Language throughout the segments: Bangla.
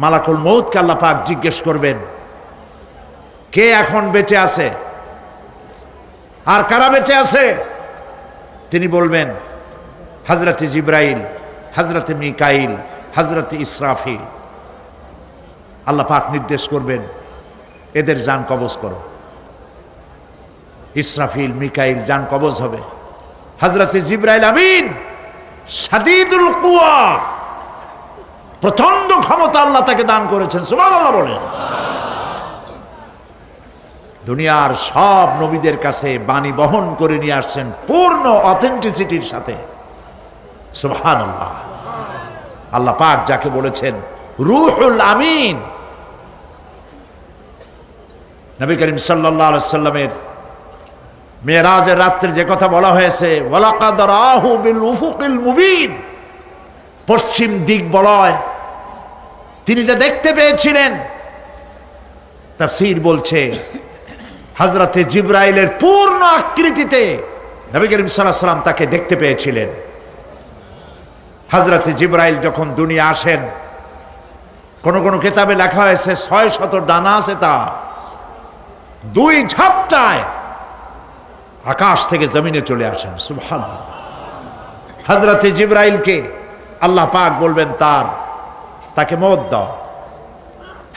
মালাকুল মউতকে আল্লাহ পাক জিজ্ঞেস করবেন, কে এখন বেঁচে আছে আর কারা বেঁচে আছে? তিনি বলবেন হযরত জিবরাইল, হযরত মিকাইল, হযরত ইসরাফিল। আল্লাহ পাক নির্দেশ করবেন, এদের জান কবজ করো। ইসরাফিল, মিকাইল জান কবজ হবে। হযরত জিবরাইল আমিন শাদীদুল কুওয়া, প্রচন্ড ক্ষমতা আল্লাহ তাকে দান করেছেন, সুবহানাল্লাহ বলেন। দুনিয়ার সব নবীদের কাছে বাণী বহন করে নিয়ে আসছেন পূর্ণ অথেন্টিসিটির সাথে, সুবহানাল্লাহ। আল্লাহ পাক যাকে বলেছেন রূহুল আমিন, নবী করিম সাল্লাল্লাহু আলাইহি সাল্লামের মেরাজের রাত্রে যে কথা বলা হয়েছে, ওয়ালাকাদ রাহু বিল উফুকিল মুবিন, পশ্চিম দিক বলয় তিনি যা দেখতে পেয়েছিলেন, তাফসীর বলছে হযরতে জিবরাইলের পূর্ণ আকৃতিতে নবী করিম সাল্লাল্লাহু আলাইহি সাল্লাম তাকে দেখতে পেয়েছিলেন। হযরতে জিবরাইল যখন দুনিয়া আসেন, কোন কোন কিতাবে লেখা হয়েছে 600 ডানা আছে তার, 2 ঝাপটায় আকাশ থেকে জমিনে চলে আসেন, সুবহানাল্লাহ। হযরতে জিবরাইলকে আল্লাহ পাক বলবেন তাকে মওত দাও,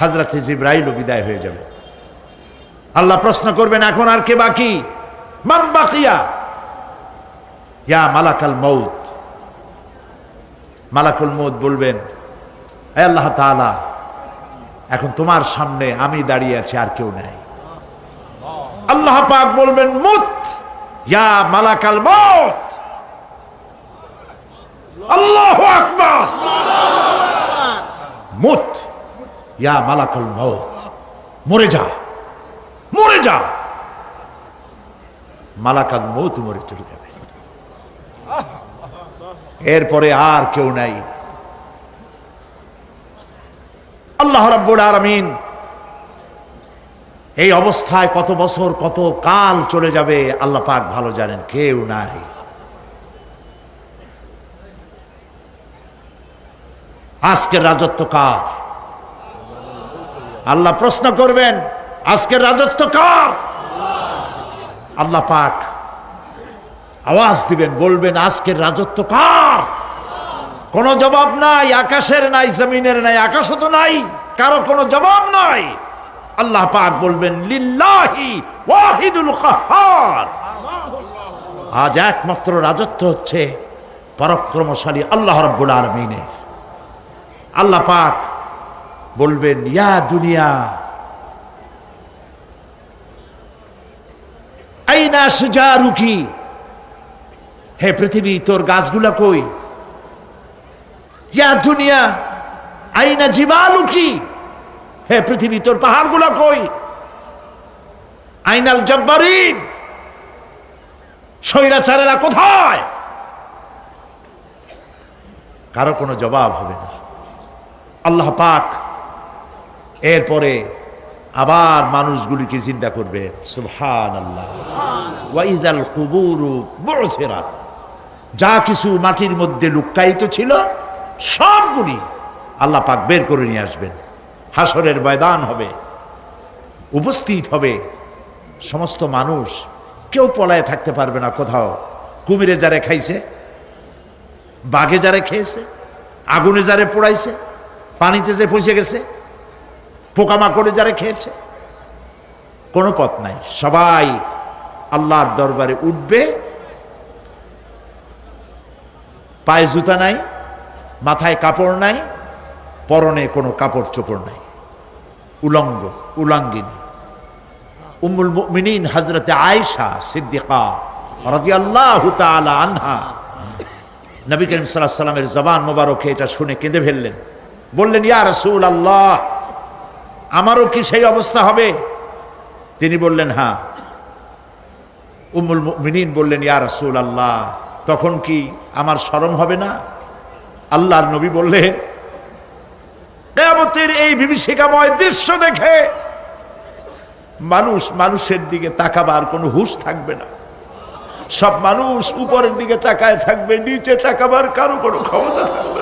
হযরতে জিবরাইলও বিদায় হয়ে যাবে। আল্লাহ প্রশ্ন করবেন, এখন আর কে বাকি? মান বাকিয়া ইয়া মালাকাল মউত। মালাকুল মউত বলবেন, হে আল্লাহ তাআলা, এখন তোমার সামনে আমি দাঁড়িয়ে আছি, আর কেউ নাই। আল্লাহ পাক বলবেন, মুত ইয়া মালাকাল মউত। আল্লাহু আকবার। মুত ইয়া মালাকুল মউত, মরে যা, মরে যা। মালাকাল মউত মরে চলে যাবে, এরপরে আর কেউ নাই। আল্লাহ রাব্বুল আলামিন এই অবস্থায় কত বছর কত কাল চলে যাবে আল্লাহ পাক ভালো জানেন, কেউ নাই। আজকের রাজত্ব কার? আল্লাহ প্রশ্ন করবেন, আজকের রাজত্ব কার? আল্লাহ পাক আওয়াজ দিবেন, বলবেন আজকের রাজত্ব কার? কোনো জবাব নাই, আকাশের নাই, জমিনের নাই, আকাশও তো নাই, কারো কোনো জবাব নাই। আল্লাহ পাক বলবেন লিল্লাহি ওয়াহিদুল কাহ্হার। আজ একমাত্র রাজত্ব হচ্ছে পরাক্রমশালী আল্লাহ রাব্বুল আলামিনের। আল্লাহ পাক বলবেন, ইয়া দুনিয়া আইনা শুজারুকি, হে পৃথিবী তোর গাছগুলা কই? ইয়া দুনিয়া আইনা জিবালুকি, হে পৃথিবী তোর পাহাড়গুলা কই? আইনাল জব্বারিন, স্বৈরাচারেরা কোথায়? কারো কোনো জবাব হবে না। আল্লাহ পাক এরপরে আবার মানুষগুলিকে জিন্দা করবেন, সুবহানাল্লাহ। ওয়া ইযাল কুবুরু বু'থিরাত, যা কিছু মাটির মধ্যে লুক্কায়িত ছিল সবগুলি আল্লাহ পাক বের করে নিয়ে আসবেন। হাসরের ময়দান হবে, উপস্থিত হবে সমস্ত মানুষ, কেউ পলায় থাকতে পারবে না কোথাও। কুমিরে যারে খাইছে, বাঘে যারে খেয়েছে, আগুনে যারে পোড়াইছে, পানিতে যে পচে গেছে, পোকামাকড়ে যারা খেয়েছে, কোনো পথ নাই। সবাই আল্লাহর দরবারে উঠবে, পায়ে জুতা নাই, মাথায় কাপড় নাই, পরনে কোনো কাপড় চোপড় নাই, উলঙ্গ উলাঙ্গিনী। উম্মুল মুমিনিন হযরতে আয়েশা সিদ্দিকা রাদিয়াল্লাহু তাআলা আনহা, নবী করিম সাল্লাল্লাহু আলাইহি ওয়াসাল্লামের জবান মোবারকে এটা শুনে কেঁদে ফেললেন, বললেন, ইয়া রাসূলুল্লাহ, আমারও কি সেই অবস্থা হবে? তিনি বললেন, হ্যাঁ। উম্মুল মুমিনিন বললেন, ইয়া রাসূলুল্লাহ, তখন কি আমার শরম হবে না? আল্লাহর নবী বললেন, কিয়ামতের এই বিভীষিকাময় দৃশ্য দেখে মানুষ মানুষের দিকে তাকাবার কোনো হুঁশ থাকবে না। সব মানুষ উপরের দিকে তাকায় থাকবে, নিচে তাকাবার কারো কোনো ক্ষমতা থাকবে না।